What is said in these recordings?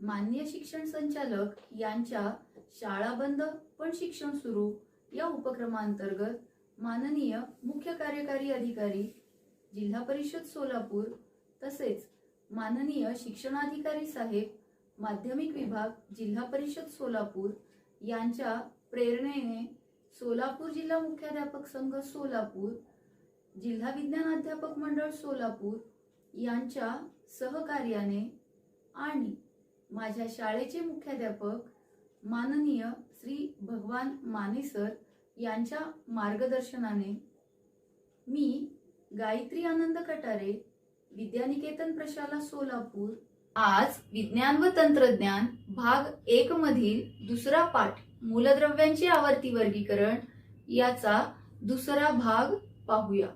माननीय शिक्षण संचालक यांच्या शाळा बंद पण शिक्षण सुरू या उपक्रमांतर्गत माननीय मुख्य कार्यकारी अधिकारी जिल्हा परिषद सोलापूर तसेच माननीय शिक्षणाधिकारी साहेब माध्यमिक विभाग जिल्हा परिषद सोलापूर यांच्या प्रेरणेने सोलापूर जिल्हा मुख्याध्यापक संघ सोलापूर, जिल्हा विज्ञान अध्यापक मंडळ सोलापूर यांच्या सहकार्याने आणि माझ्या शाळेचे मुख्याध्यापक माननीय श्री भगवान माने सर यांच्या मार्गदर्शनाने मी गायत्री आनंद कटारे, विद्यानिकेतन प्रशाला सोलापूर आज विज्ञान व तंत्रज्ञान भाग 1 मधील दुसरा पाठ मूलद्रव्यांचे आवर्ती वर्गीकरण याचा दुसरा भाग पाहूया।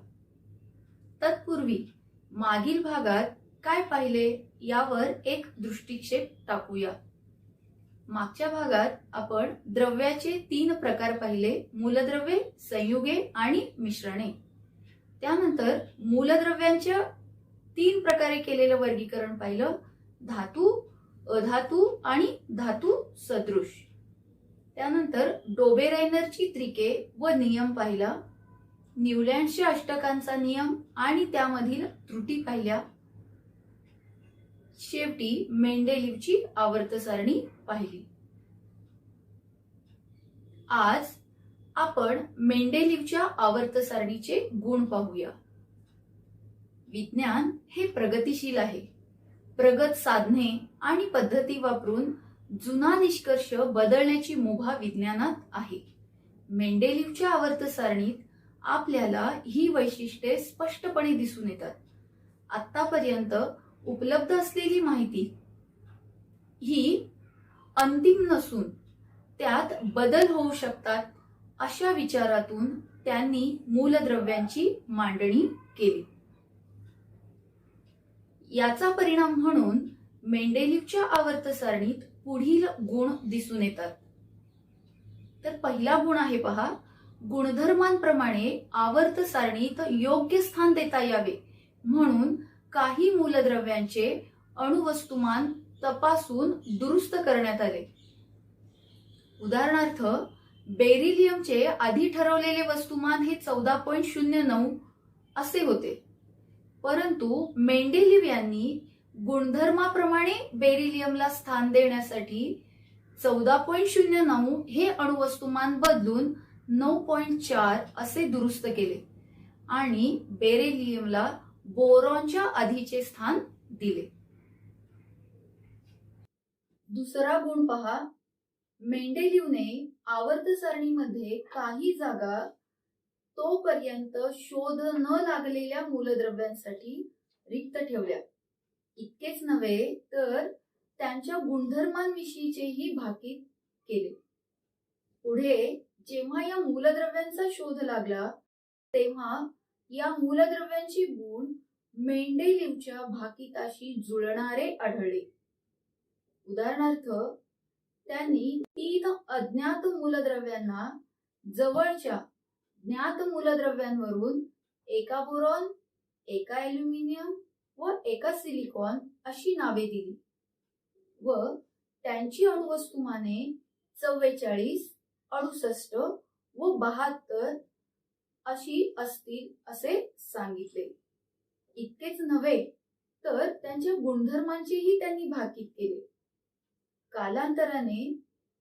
तत्पूर्वी मागील भागात काय पाहिले यावर एक दृष्टिक्षेप टाकूया। मागच्या भागात आपण द्रव्याचे 3 प्रकार पाहिले, मूलद्रव्ये, संयुगे आणि मिश्रणे। त्यानंतर मूलद्रव्यांच्या 3 प्रकारे केलेलं वर्गीकरण पाहिलं, धातू, अधातू आणि धातू सदृश। त्यानंतर डोबेरायनरची त्रिके व नियम पाहिला, न्यूलँडच्या अष्टकांचा नियम आणि त्यामधील त्रुटी पाहिल्या। शेवटी मेंडेलीवची आवर्त सारणी पाहिली। आज आपण मेंडेलीवच्या आवर्त सारणीचे गुण पाहूया। विज्ञान हे प्रगतिशील आहे। प्रगत साधने आणि पद्धती वापरून जुना निष्कर्ष बदलण्याची मुभा विज्ञानात आहे। मेंडेलीवच्या आवर्त सारणीत आपल्याला ही वैशिष्ट्ये स्पष्टपणे दिसून येतात। आतापर्यंत उपलब्ध असलेली माहिती ही अंतिम नसून त्यात बदल होऊ शकतात अशा विचारातून त्यांनी मूलद्रव्यांची मांडणी केली। याचा परिणाम म्हणून मेंडेलीवच्या आवर्त सारणीत पुढील गुण दिसून येतात। तर पहिला गुण आहे पहा, गुणधर्मांप्रमाणे आवर्त सारणीत योग्य स्थान देता यावे म्हणून काही मूलद्रव्यांचे अणुवस्तुमान तपासून दुरुस्त करण्यात आले। उदाहरणार्थ बेरिलियमचे आधी ठरवलेले वस्तुमान हे 14.09 असे होते, परंतु मेंडेलीव यांनी गुणधर्माप्रमाणे बेरिलियमला स्थान देण्यासाठी 14.09 हे अणुवस्तुमान बदलून 9.4 असे दुरुस्त केले आणि बेरिलियमला बोरॉनच्या आधीचे स्थान दिले। दुसरा गुण पहा, मेंडेलीवने आवर्त सारणीमध्ये काही जागा तोपर्यंत शोध न लागलेल्या मूलद्रव्यांसाठी रिक्त ठेवल्या। इतकेच नव्हे तर त्यांच्या गुणधर्मांविषयीचेही भाकीत केले। पुढे जेव्हा या मूलद्रव्यांचा शोध लागला तेव्हा या मूलद्रव्यांचे गुण मेंडेलीवच्या भाकिताशी जुळणारे आढळले। उदाहरणार्थ त्यांनी 3 अज्ञात मूलद्रव्यांना जवळच्या ज्ञात मूलद्रव्यांवरून एका बोरॉन, एका ॲल्युमिनियम व एका सिलिकॉन अशी नावे दिली व त्यांची अणुवस्तुमाने 44, 68 व 72 अशी असतील असे सांगितले। इतकेच नव्हे तर त्यांच्या गुणधर्मांचेही त्यांनी भाकीत केले। कालांतराने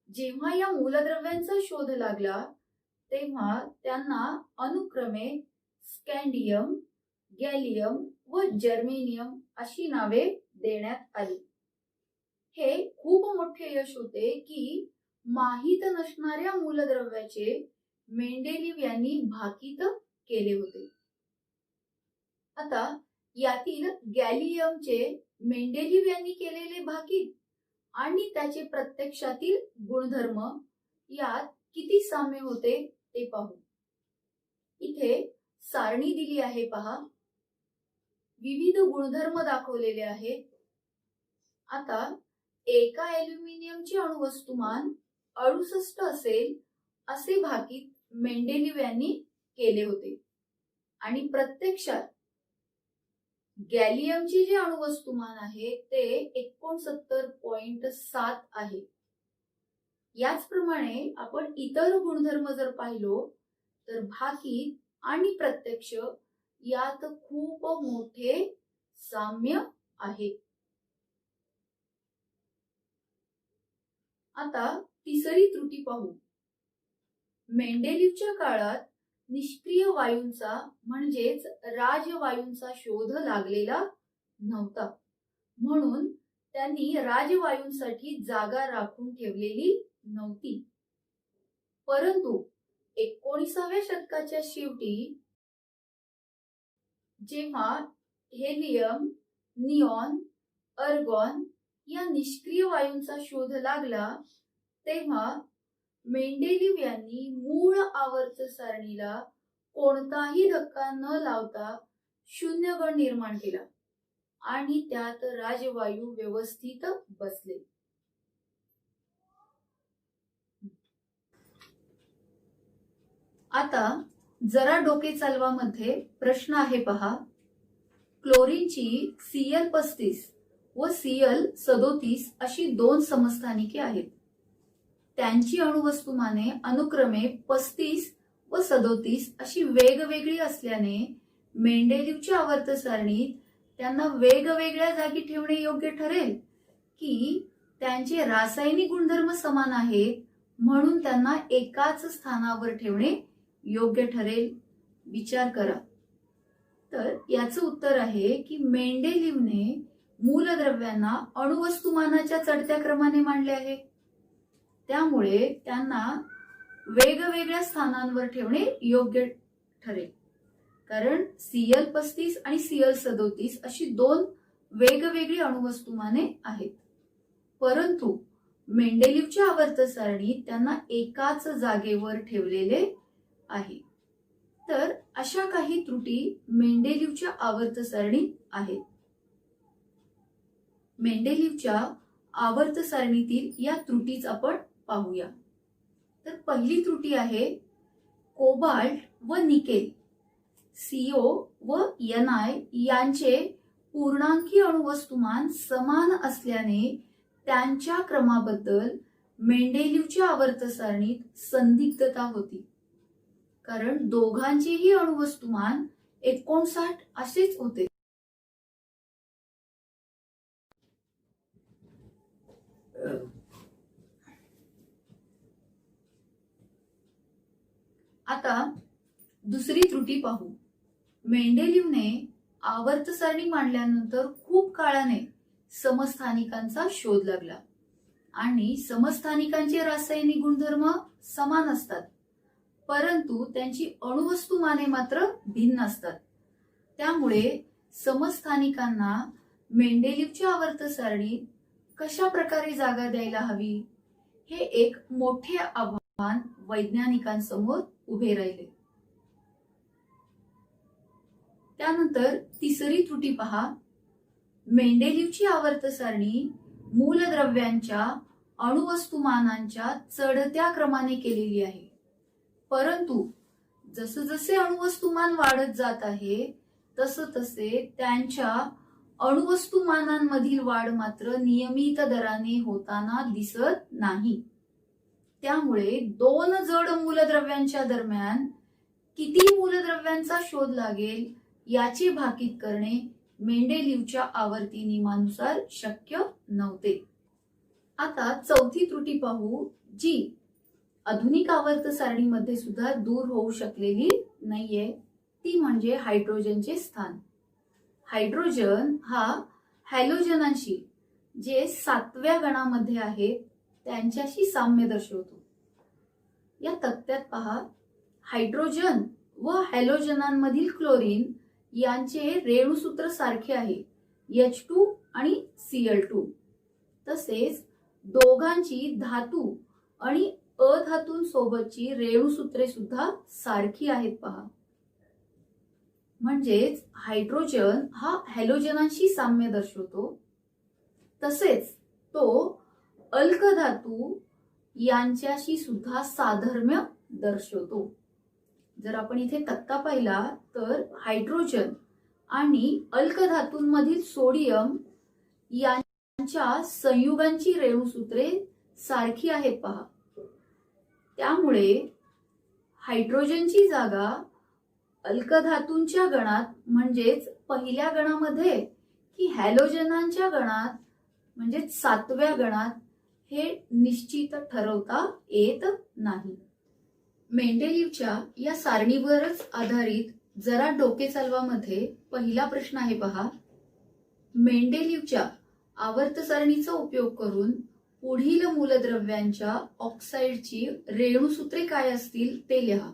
जेव्हा या मूलद्रव्यांचा शोध लागला तेव्हा त्यांना अनुक्रमे स्कँडियम, गॅलियम व जर्मेनियम अशी नावे देण्यात आली। हे खूप मोठे यश होते की माहित नसणाऱ्या मूलद्रव्याचे मेंडेलीव यांनी भाकीत केले होते। आता यातील गॅलियमचे मेंडेलीव यांनी केलेले भाकीत आणि त्याचे प्रत्यक्षातील गुणधर्म यात किती साम्य होते ते पाहू। इथे सारणी दिली आहे पहा, विविध गुणधर्म दाखवलेले आहेत। आता एका ॲल्युमिनियमचे अणुवस्तुमान 68 असेल असे भाकीत मेंडेलीव यांनी केले होते आणि प्रत्यक्षात गॅलियमचे जे अणुवस्तुमान आहे ते 69.7 आहे. याचप्रमाणे आपण इतर गुणधर्म जर पाहिलो तर भाकीत आणि प्रत्यक्ष यात खूप मोठे साम्य आहे. आता तिसरी त्रुटी पाहू. मेंडेलिव्हच्या काळात निष्क्रिय वायूंचा म्हणजेच राजवायूंचा शोध लागलेला नव्हता, म्हणून त्यांनी राजवायूंसाठी जागा राखून ठेवलेली नव्हती. परंतु 19व्या शतकाच्या शेवटी जेव्हा हेलियम, निऑन, अर्गॉन या निष्क्रिय वायूंचा शोध लागला तेव्हा मेंडेलिव्ह यांनी मूळ आवर्त सारणीला कोणताही धक्का न लावता शून्यगण निर्माण केला आणि त्यात राजवायू व्यवस्थित बसले. आता जरा डोके चालवामध्ये प्रश्न आहे पहा. क्लोरीनची Cl35 व Cl37 अशी दोन समस्थानिके आहेत. त्यांची अणुवस्तुमाने अनुक्रमे 35 व 37 अशी वेगवेगळी असल्याने मेंडेलिव्हच्या आवर्त सारणीत त्यांना वेगवेगळ्या जागी ठेवणे योग्य ठरेल की त्यांचे रासायनिक गुणधर्म समान आहेत म्हणून त्यांना एकाच स्थानावर ठेवणे योग्य ठरेल? विचार करा. तर याचं उत्तर आहे की मेंडेलिव्हने मूलद्रव्यांना अणुवस्तुमानाच्या चढत्या क्रमाने मांडले आहे, त्यामुळे त्यांना वेगवेगळ्या स्थानांवर ठेवणे योग्य ठरेल. कारण Cl35 आणि Cl37 अशी दोन वेगवेगळी अणुवस्तुमाने आहेत, परंतु मेंडेलिव्हच्या आवर्त सारणीत त्यांना एकाच जागेवर ठेवलेले आहे. तर अशा काही त्रुटी मेंडेलिव्हच्या आवर्त सारणीत आहेत. मेंडेलिव्हच्या आवर्त सारणीतील या त्रुटीच आपण पाहूया. तर पहिली त्रुटी आहे कोबाल्ट व निकेल CO व Ni यांचे पूर्णांकी अणुवस्तुमान समान असल्याने त्यांच्या क्रमाबद्दल मेंडेलिव्हच्या आवर्त सारणीत संदिग्धता होती. कारण दोघांचेही अणुवस्तुमान 59 असेच होते. आता दुसरी त्रुटी पाहू. मेंडेलिव्हने आवर्त सारणी मांडल्यानंतर खूप काळाने समस्थानिकांचा शोध लागला आणि समस्थानिकांचे रासायनिक गुणधर्म समान असतात, परंतु त्यांची अणुवस्तुमाने मात्र भिन्न असतात. त्यामुळे समस्थानिकांना मेंडेलिव्हच्या आवर्त सारणीत कशा प्रकारे जागा द्यायला हवी हे एक मोठे आव्हान वैज्ञानिकांसमोर उभे राहिले. त्यानंतर तिसरी त्रुटी पहा. मेंडेलिव्हची आवर्त सारणी मूलद्रव्यांच्या अणुवस्तुमानांच्या चढत्या क्रमाने केलेली आहे, परंतु जसजसे अणुवस्तुमान वाढत जात आहे तसतसे त्यांच्या अणुवस्तुमानांमधील वाढ मात्र नियमित दराने होताना दिसत नाही. त्यामुळे दोन जड मूलद्रव्यांच्या दरम्यान किती मूलद्रव्यांचा शोध लागेल याची भाकीत करणे मेंडेलिव्हच्या आवर्ती नियमानुसार शक्य नव्हते. आता चौथी त्रुटी पाहू, जी आधुनिक आवर्त सारणीमध्ये सुद्धा दूर होऊ शकलेली नाहीये, ती म्हणजे हायड्रोजनचे स्थान. हायड्रोजन हा हॅलोजनांशी जे 7व्या गणामध्ये आहेत त्यांच्याशी साम्य दर्शवतो. या तक्त्यात पहा, हायड्रोजन व हॅलोजनांमधील क्लोरीन यांचे रेणुसूत्र सारखे आहे, H2 आणि Cl2. तसेच दोघांची धातू आणि अधातूंसोबतची रेणुसूत्रे सुद्धा सारखी आहेत पहा. म्हणजेच हायड्रोजन हा हॅलोजनांशी साम्य दर्शवतो, तसेच तो अल्कधातू यांच्याशी सुद्धा साधर्म्य दर्शवतो. जर आपण इथे तक्ता पाहिला तर हायड्रोजन आणि अल्कधातूंमधील सोडियम यांच्या संयुगांची रेणूसूत्रे सारखी आहेत पहा. त्यामुळे हायड्रोजनची जागा अल्कधातूंच्या गणात म्हणजेच पहिल्या गणामध्ये की हॅलोजनांच्या गणात म्हणजेच 7व्या गणात हे निश्चित ठरवता येत नाही. मेंडेलिव्हच्या या सारणीवरच आधारित जरा डोके चालवामध्ये पहिला प्रश्न आहे पहा. मेंडेलिव्हच्या आवर्त सारणीचा उपयोग करून पुढील मूलद्रव्यांच्या ऑक्साईडची रेणूसूत्रे काय असतील ते लिहा.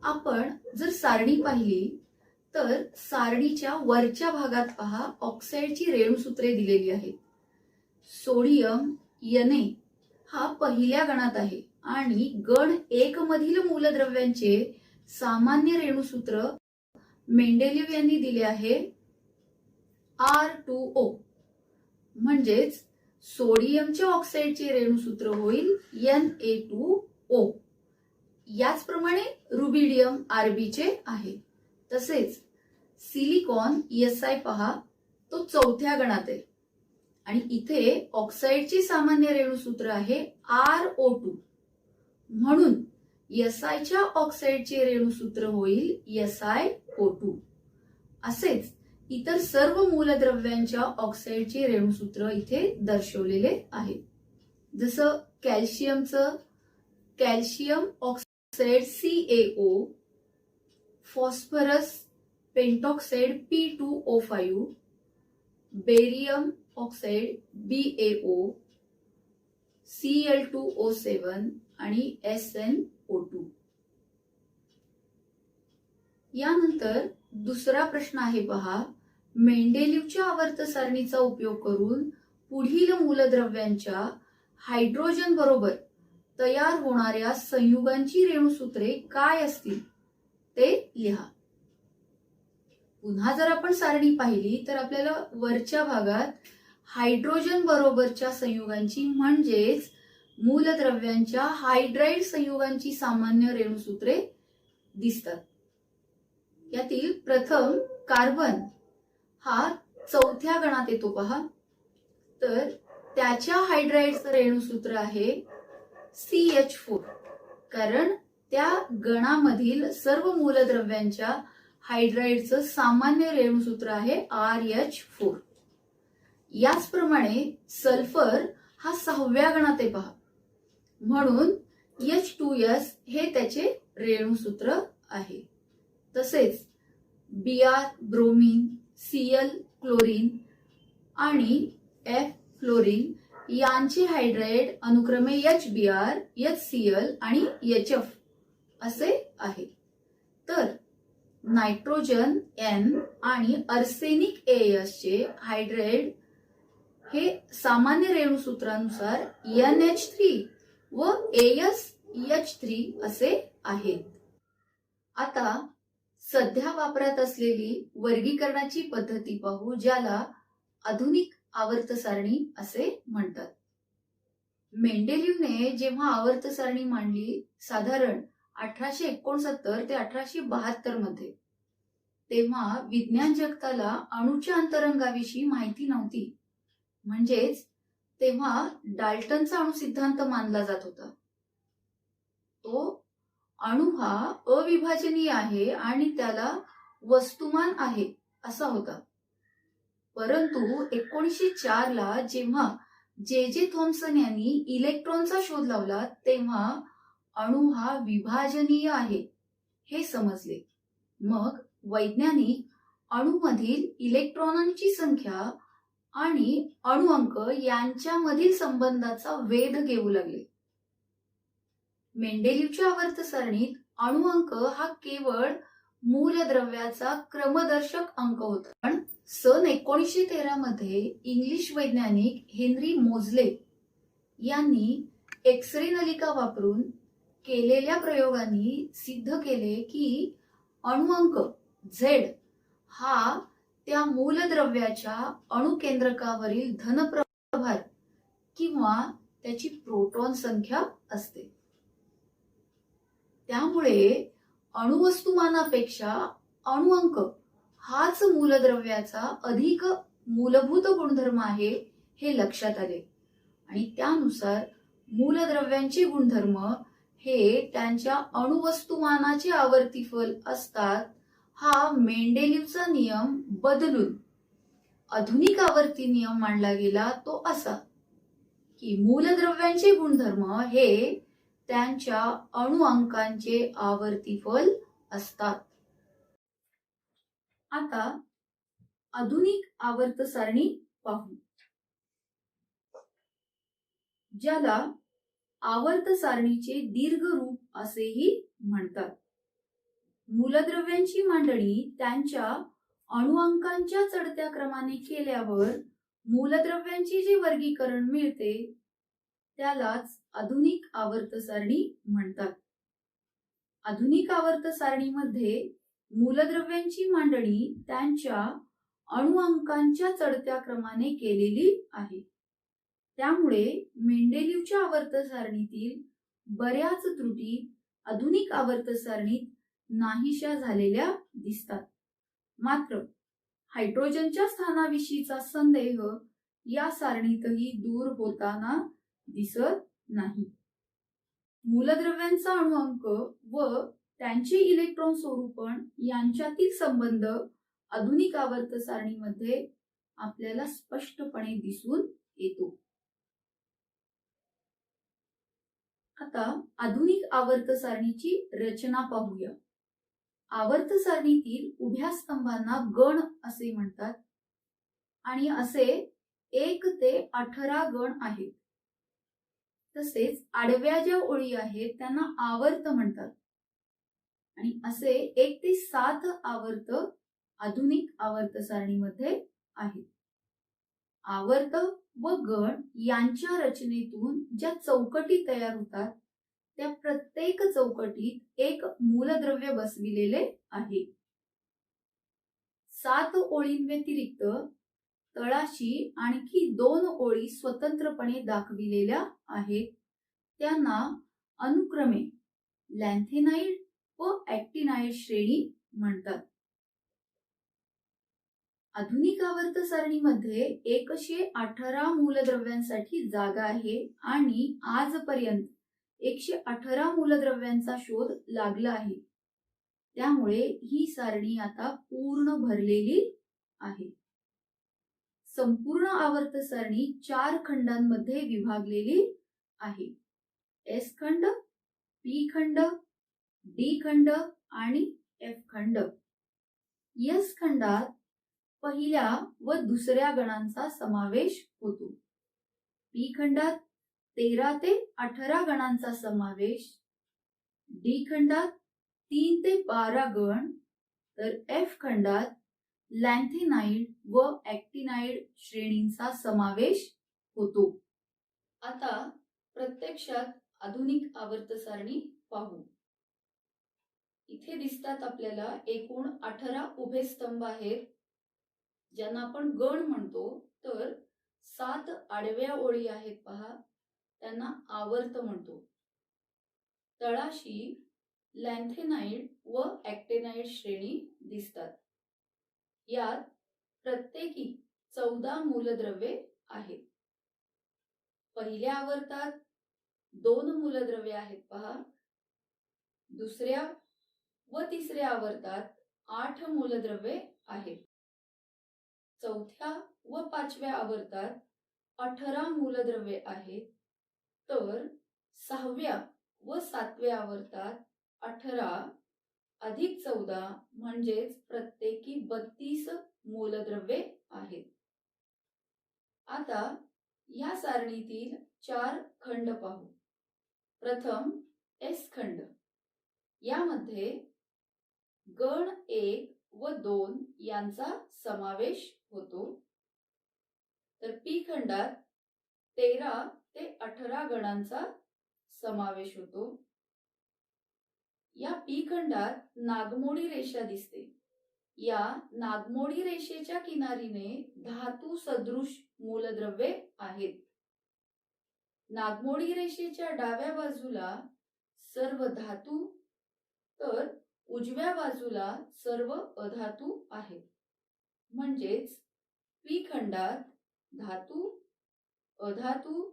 आपण जर सारणी पाहिली तर सारणीच्या वरच्या भागात पहा ऑक्साईडची रेणूसूत्रे दिलेली आहेत. सोडियम Na हा पहिल्या गणात आहे आणि गण 1 मधील मूलद्रव्यांचे सामान्य रेणूसूत्र मेंडेलिव्ह यांनी दिले आहे R2O. म्हणजेच सोडियमच्या ऑक्साईडचे रेणूसूत्र होईल Na2O. याचप्रमाणे रुबिडियम Rb चे आहे. तसेच सिलिकॉन Si पहा तो 4थ्या गणात आहे आणि इथे ऑक्साईडचे सामान्य रेणूसूत्र आहे RO2. म्हणून Si ऑक्साईडचे रेणूसूत्र होईल SiO2. असेच इतर सर्व मूलद्रव्यांच्या ऑक्साईडचे रेणूसूत्र इथे दर्शवलेले आहे. जसं कॅल्शियमचं calcium oxide CaO, phosphorus pentoxide P2O5, barium oxide BaO, Cl2O7 आणि SnO2. यानंतर दुसरा प्रश्न आहे पहा. मेंडेलिव्हच्या आवर्त सारणीचा उपयोग करून पुढील मूलद्रव्यांच्या हायड्रोजन बरोबर तयार होणाऱ्या संयुगांची रेणूसूत्रे काय असतील ते लिहा. पुन्हा जर आपण सारणी पाहिली तर आपल्याला वरच्या भागात हायड्रोजन बरोबरच्या संयुगांची म्हणजेच मूलद्रव्यांच्या हायड्राइड संयुगांची सामान्य रेणूसूत्रे दिसतात. यातील प्रथम कार्बन हा 4थ्या गणात येतो पहा. तर त्याच्या हायड्राइडचं रेणूसूत्र आहे CH4. कारण त्या गणामधील सर्व मूलद्रव्यांच्या हायड्राइडचं सामान्य रेणूसूत्र आहे RH4. याचप्रमाणे सल्फर हा 6व्या गणात आहे पहा. म्हणून H2S हे त्याचे रेणूसूत्र आहे. तसेच Br ब्रोमीन, Cl क्लोरीन आणि F फ्लोरीन यांचे हायड्राइड अनुक्रमे HBr, HCl आणि HF असे आहे. तर नायट्रोजन N आणि अर्सेनिक AS चे हायड्राइड हे सामान्य रेणूसूत्रानुसार NH3 व AsH3 असे आहेत. आता सध्या वापरात असलेली वर्गीकरणाची पद्धती पाहू, ज्याला आधुनिक आवर्त सारणी असे म्हणतात. मेंडेलिव्हने जेव्हा आवर्त सारणी मांडली साधारण 1869 ते 1872 मध्ये, तेव्हा विज्ञान जगताला अणूच्या अंतरंगाविषयी माहिती नव्हती. म्हणजेच तेव्हा डाल्टनचा अणु सिद्धांत मानला जात होता. तो अणु हा अविभाजनीय आहे आणि त्याला वस्तुमान आहे असा होता. परंतु 1904 ला जेव्हा J.J. थॉम्सन यांनी इलेक्ट्रॉनचा शोध लावला तेव्हा अणु हा विभाजनीय आहे हे समजले. मग वैज्ञानिक अणूमधील इलेक्ट्रॉनांची संख्या आणि अणुअंक यांच्यामधील संबंधाचा वेध घेऊ लागले. मेंडेलिव्हच्या आवर्त सारणीत अणुअंक हा केवळ मूलद्रव्याचा क्रमदर्शक अंक होता. पण सन 1913 मध्ये इंग्लिश वैज्ञानिक हेनरी मोझले यांनी एक्स-रे नलिका वापरून केलेल्या प्रयोगांनी सिद्ध केले की अणुअंक Z हा त्या मूलद्रव्याच्या अणुकेंद्रकावरील धनप्रभार किंवा त्याची प्रोटॉन संख्या असते. त्यामुळे अणुवस्तुमानापेक्षा अणुअंक हाच मूलद्रव्याचा अधिक मूलभूत गुणधर्म आहे हे लक्षात आले आणि त्यानुसार मूलद्रव्यांचे गुणधर्म हे त्यांच्या अणुवस्तुमानाचे आवर्तीफल असतात हा मेंडेलीवचा नियम बदलून आधुनिक आवर्ती नियम मांडला गेला तो असा की मूलद्रव्यांचे गुणधर्म हे त्यांच्या अणुअंकांचे आवर्तीफल असतात. आता आधुनिक आवर्त सारणी पाहू, ज्याला आवर्त सारणीचे दीर्घ रूप असेही म्हणतात. मूलद्रव्यांची मांडणी त्यांच्या अणुअंकांच्या चढत्या क्रमाने केल्यावर मूलद्रव्यांचे जे वर्गीकरण मिळते त्यालाच आधुनिक आवर्त सारणी म्हणतात. आधुनिक आवर्त सारणीमध्ये मूलद्रव्यांची मांडणी त्यांच्या अणुअंकांच्या चढत्या क्रमाने केलेली आहे. त्यामुळे मेंडेलीवच्या आवर्त सारणीतील बऱ्याच त्रुटी आधुनिक आवर्त सारणीत नाहीशा झालेल्या दिसतात. मात्र हायड्रोजनच्या स्थानाविषयीचा संदेह या सारणीतही दूर होताना दिसत नाही. मूलद्रव्यांचा अणुअंक व त्यांचे इलेक्ट्रॉन स्वरूपण यांच्यातील संबंध आधुनिक आवर्त सारणीमध्ये आपल्याला स्पष्टपणे दिसून येतो. आता आधुनिक आवर्त सारणीची रचना पाहूया. आवर्त सारणीतील उभ्या स्तंभांना गण असे म्हणतात आणि असे 1 ते 18 गण आहेत. तसेच आडव्या ज्या ओळी आहेत त्यांना आवर्त म्हणतात आणि असे 1 ते 7 आवर्त आधुनिक आवर्त सारणीमध्ये आहेत. आवर्त व गण यांच्या रचनेतून ज्या चौकटी तयार होतात त्या प्रत्येक चौकटीत एक मूलद्रव्य बसविलेले आहे. 7 ओळींव्यतिरिक्त तळाशी आणखी 2 ओळी स्वतंत्रपणे दाखविलेल्या आहेत. त्यांना अनुक्रमे लॅन्थेनाइड व ऍक्टिनाइड श्रेणी म्हणतात. आधुनिक आवर्त सारणीमध्ये 118 मूलद्रव्यांसाठी जागा आहे आणि आजपर्यंत 118 मूलद्रव्यांचा शोध लागला आहे. त्यामुळे ही सारणी आता पूर्ण भरलेली आहे. संपूर्ण आवर्त सारणी 4 खंडांमध्ये विभागलेली आहे. एस खंड, पी खंड, डी खंड आणि एफ खंड. एस खंडात पहिल्या व दुसऱ्या गणांचा समावेश होतो. पी खंडात 13 ते 18 गणांचा समावेश, डी खंडात 3 ते 12 गण, तर एफ खंडात लॅन्थेनाइड व ऍक्टिनाइड श्रेणींचा समावेश होतो. आता प्रत्यक्षात आधुनिक आवर्त सारणी पाहू. इथे दिसतात आपल्याला एकूण 18 उभे स्तंभ आहेत ज्यांना आपण गण म्हणतो. तर 7 आडव्या ओळी आहेत पहा, त्यांना आवर्त म्हणतो. तळाशी लॅन्थेनाइड व ऍक्टिनाइड श्रेणी दिसतात. यात प्रत्येकी 14 मूलद्रव्ये आहेत. पहिल्या आवर्तात 2 मूलद्रव्ये आहेत पहा. दुसऱ्या व तिसऱ्या आवर्तात 8 मूलद्रव्ये आहेत. चौथ्या व 5व्या आवर्तात 18 मूलद्रव्ये आहेत. तर 6व्या व 7व्या आवर्तात 18 अधिक 14 म्हणजेच प्रत्येकी 32 मूलद्रव्ये आहेत. आता या सारणीतील 4 खंड पाहू. प्रथम एस खंड. यामध्ये गण 1 व 2 यांचा समावेश होतो. तर पी खंडात 13 ते 18 गणांचा समावेश होतो. या पी खंडात नागमोडी रेषा दिसते. या नागमोडी रेषेच्या किनारीने धातू सदृश मूलद्रव्ये आहेत. नागमोडी रेषेच्या डाव्या बाजूला सर्व धातू तर उजव्या बाजूला सर्व अधातू आहेत. म्हणजेच पी खंडात धातू, अधातू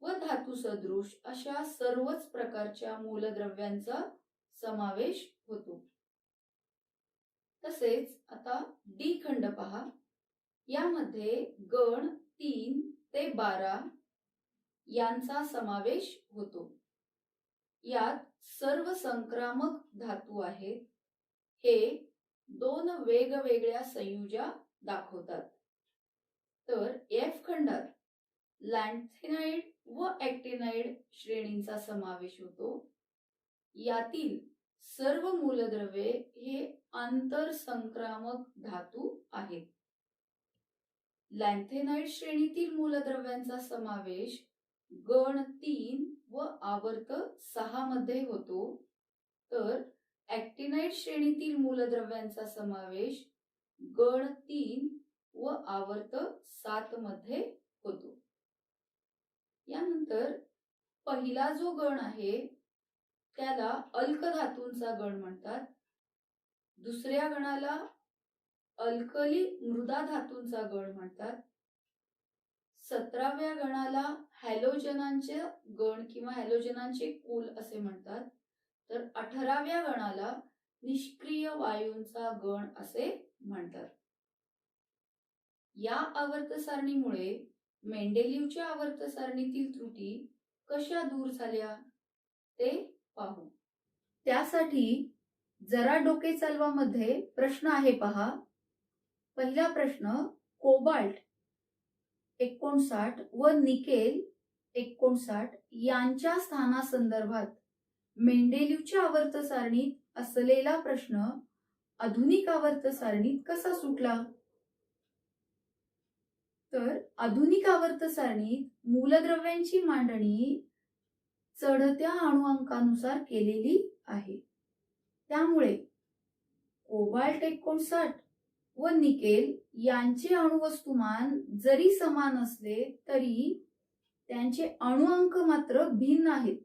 व धातू सदृश अशा सर्वच प्रकारच्या मूलद्रव्यांचा समावेश होतो. तसेच आता डी खंड पहा. यामध्ये गण 3 ते 12 यांचा समावेश होतो. यात सर्व संक्रामक धातू आहेत. हे 2 वेगवेगळ्या संयुजा दाखवतात. तर एफ खंडात लॅन्थेनाइड व ऍक्टिनाइड श्रेणींचा समावेश होतो. यातील सर्व मूलद्रव्ये हे आंतरसंक्रामक धातू आहेत. लॅन्थेनाइड श्रेणीतील मूलद्रव्यांचा समावेश गण 3 व आवर्त 6 मध्ये होतो. तर ऍक्टिनाइड श्रेणीतील मूलद्रव्यांचा समावेश गण 3 व आवर्त 7 मध्ये होतो. यानंतर पहिला जो गण आहे त्याला अल्क धातूंचा गण म्हणतात. दुसऱ्या गणाला अल्कली मृदा धातूंचा गण म्हणतात. 17व्या गणाला हॅलोजनांचे गण किंवा हॅलोजनांचे कुल असे म्हणतात. तर 18व्या गणाला निष्क्रिय वायूंचा गण असे म्हणतात. या आवर्त सारणीमुळे मेंडेलिव्हच्या आवर्त सारणीतील त्रुटी कशा दूर झाल्या ते पाहू. त्यासाठी जरा डोके चालवामध्ये प्रश्न आहे पहा. पहिला प्रश्न, कोबाल्ट 59 व निकेल 59 यांच्या स्थानासंदर्भात मेंडेलिव्हच्या आवर्त सारणीत असलेला प्रश्न आधुनिक आवर्त सारणीत कसा सुटला? तर आधुनिक आवर्त सारणीत मूलद्रव्यांची मांडणी चढत्या अणुअंकानुसार केलेली आहे. त्यामुळे कोबाल्ट 59 व निकेल यांचे अणुवस्तुमान जरी समान असले तरी त्यांचे अणुअंक मात्र भिन्न आहेत.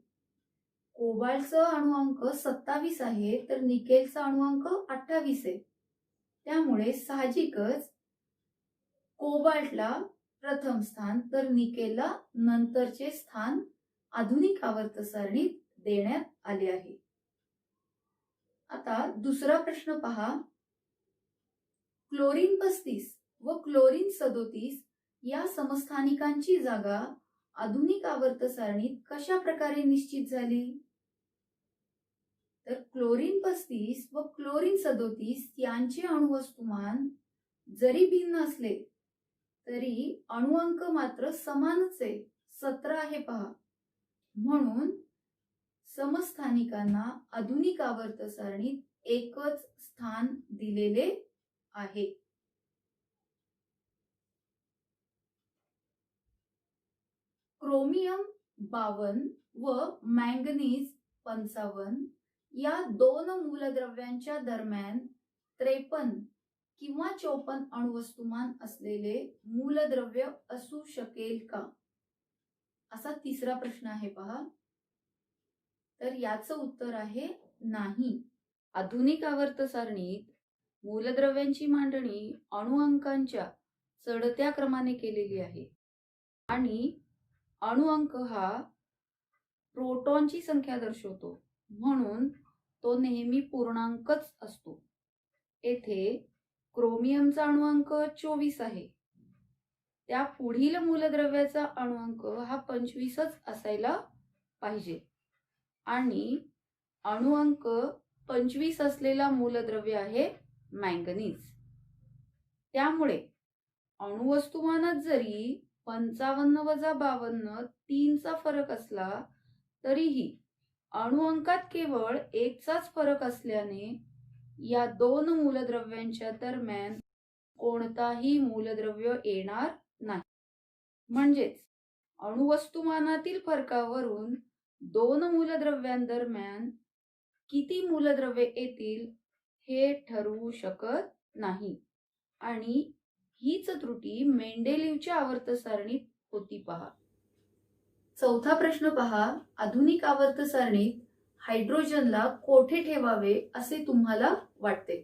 कोबाल्टचा अणुअंक 27 आहे तर निकेलचा अणुअंक 28 आहे. त्यामुळे साहजिकच कोबाल्टला प्रथम स्थान तर निकेलला नंतरचे स्थान आधुनिक आवर्त सारणीत देण्यात आले आहे. आता दुसरा प्रश्न पहा. क्लोरीन 35 व क्लोरीन 37 या समस्थानिकांची जागा आधुनिक आवर्त सारणीत कशा प्रकारे निश्चित झाली? तर क्लोरीन 35 व क्लोरीन 37 यांचे अणुवस्तुमान जरी भिन्न असले तरी अणुअंक मात्र समानच आहे, 17 आहे पहा. म्हणून समस्थानिकांना आधुनिक आवर्त सारणीत एकच स्थान दिलेले आहे. क्रोमियम 52 व मॅंगनीज 55 या 2 मूलद्रव्यांच्या दरम्यान 53 किंवा 54 अणुवस्तुमान असलेले मूलद्रव्य असू शकेल का? असा तिसरा प्रश्न आहे पहा. तर याचं उत्तर आहे नाही. आधुनिक आवर्त सारणीत मूलद्रव्यांची मांडणी अणुअंकांच्या चढत्या क्रमाने केलेली आहे आणि अणुअंक हा प्रोटॉनची संख्या दर्शवतो म्हणून तो नेहमी पूर्णांकच असतो. येथे क्रोमियमचा अणुअंक 24 आहे. त्या पुढील मूलद्रव्याचा अणुअंक हा 25च असायला पाहिजे आणि अणुअंक 25 असलेला मूलद्रव्य आहे मॅंगनीज. त्यामुळे अणुवस्तुमानात जरी 55 वजा 52 3चा फरक असला तरीही अणुअंकात केवळ 1चाच फरक असल्याने या 2 मूलद्रव्यांच्या दरम्यान कोणताही मूलद्रव्य येणार नाही. म्हणजेच अणुवस्तुमानातील फरकावरून 2 मूलद्रव्यांदरम्यान किती मूलद्रव्ये येतील हे ठरवू शकत नाही आणि हीच त्रुटी मेंडेलिव्हच्या आवर्त सारणीत होती पहा. चौथा प्रश्न पहा. आधुनिक आवर्त सारणीत हायड्रोजनला कोठे ठेवावे असे तुम्हाला वाटते?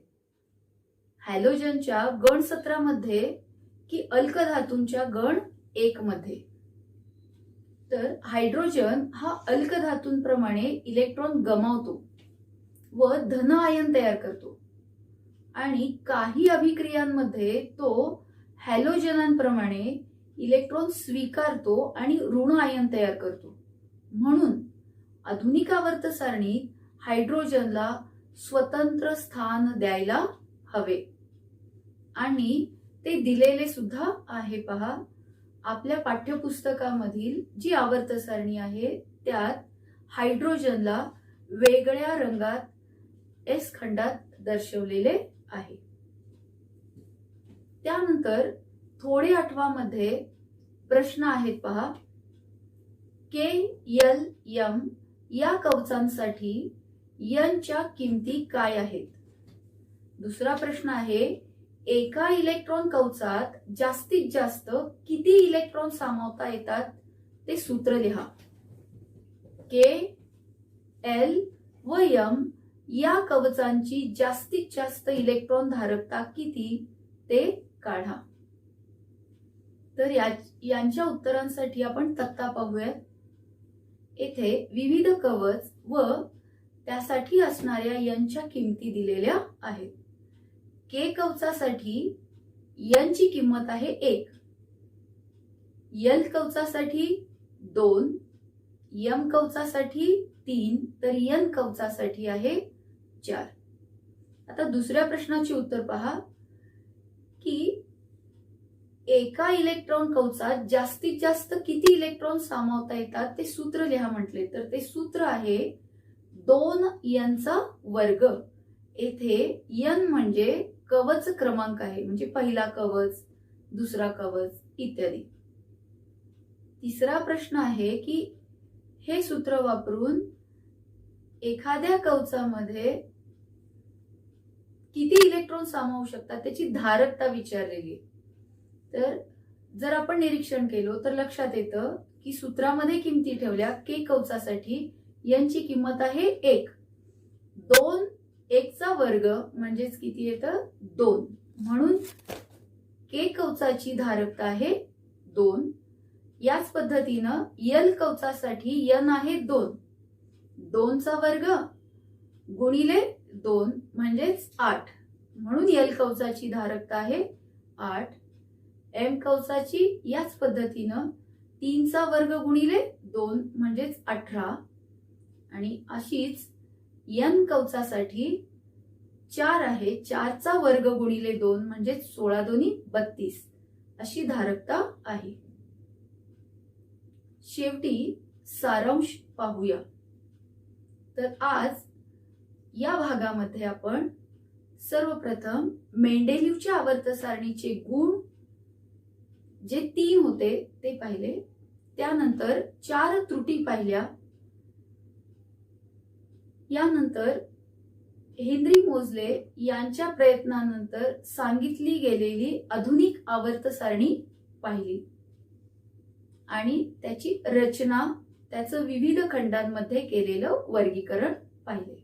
हॅलोजनच्या गण 17 मध्ये की अल्कधातूंच्या गण 1 मध्ये? तर हायड्रोजन हा अल्कधातूंप्रमाणे इलेक्ट्रॉन गमावतो व धन आयन तयार करतो आणि काही अभिक्रियांमध्ये तो हॅलोजनांप्रमाणे इलेक्ट्रॉन स्वीकारतो आणि ऋण आयन तयार करतो. म्हणून आधुनिक आवर्त सारणीत हायड्रोजनला स्वतंत्र स्थान द्यायला हवे आणि ते दिलेले सुद्धा आहे. पहा, आपल्या पाठ्यपुस्तकामधील जी आवर्त सारणी आहे त्यात हायड्रोजनला वेगळ्या रंगात एस खंडात दर्शवलेले आहे. त्यानंतर थोडे आठवामध्ये प्रश्न आहेत. पहा, KLM या कवचांसाठी यनच्या किमती काय आहेत? दुसरा प्रश्न आहे, एका इलेक्ट्रॉन कवचात जास्तीत जास्त किती इलेक्ट्रॉन सामावता येतात ते सूत्र लिहा. K, L व M या कवचांची जास्तीत जास्त इलेक्ट्रॉन धारकता किती ते काढा. तर यांच्या उत्तरांसाठी आपण तक्ता पाहूयात. येथे विविध कवच व त्यासाठी असणाऱ्या यनच्या किमती दिलेल्या आहेत. K कवचासाठी यनची किंमत आहे 1, L कवचासाठी 2, M कवचासाठी 3, तर N कवचासाठी आहे 4. आता दुसऱ्या प्रश्नाचे उत्तर पहा की एका इलेक्ट्रॉन कवचात जास्तीत जास्त किती इलेक्ट्रॉन सामावता येतात ते सूत्र लिहा म्हटले. तर ते सूत्र आहे 2N चा वर्ग. येथे N म्हणजे कवच क्रमांक आहे, म्हणजे पहिला कवच, दुसरा कवच इत्यादी. तिसरा प्रश्न आहे की हे सूत्र वापरून एखाद्या कवचामध्ये किती इलेक्ट्रॉन सामावू शकतात त्याची धारकता विचारलेली. तर जर आपण निरीक्षण केलं तर लक्षात येतं की सूत्रामध्ये किमती ठेवल्या. K कवचासाठी यांची किंमत आहे 1, 2 1 चा वर्ग म्हणजेच किती येतं 2. म्हणून K कवचाची धारकता आहे 2. याच पद्धतीनं L कवचासाठी N आहे 2, 2 चा वर्ग गुणिले 2 म्हणजेच 8. म्हणून L कवचाची धारकता आहे 8. M कवचाची याच पद्धतीनं 3 चा वर्ग गुणिले 2 म्हणजेच 18. आणि अशीच N कवचासाठी 4 आहे, 4 चा वर्ग गुणिले 2 म्हणजेच 16 दोन्ही 32 अशी धारकता आहे. शेवटी सारांश पाहूया. तर आज या भागामध्ये आपण सर्वप्रथम मेंडेलिव्हच्या आवर्त सारणीचे गुण जे 3 होते ते पाहिले. त्यानंतर 4 त्रुटी पाहिल्या. यानंतर हेनरी मोझले यांच्या प्रयत्नानंतर सांगितली गेलेली आधुनिक आवर्त सारणी पाहिली आणि त्याची रचना, त्याचं विविध खंडांमध्ये केलेलं वर्गीकरण पाहिले.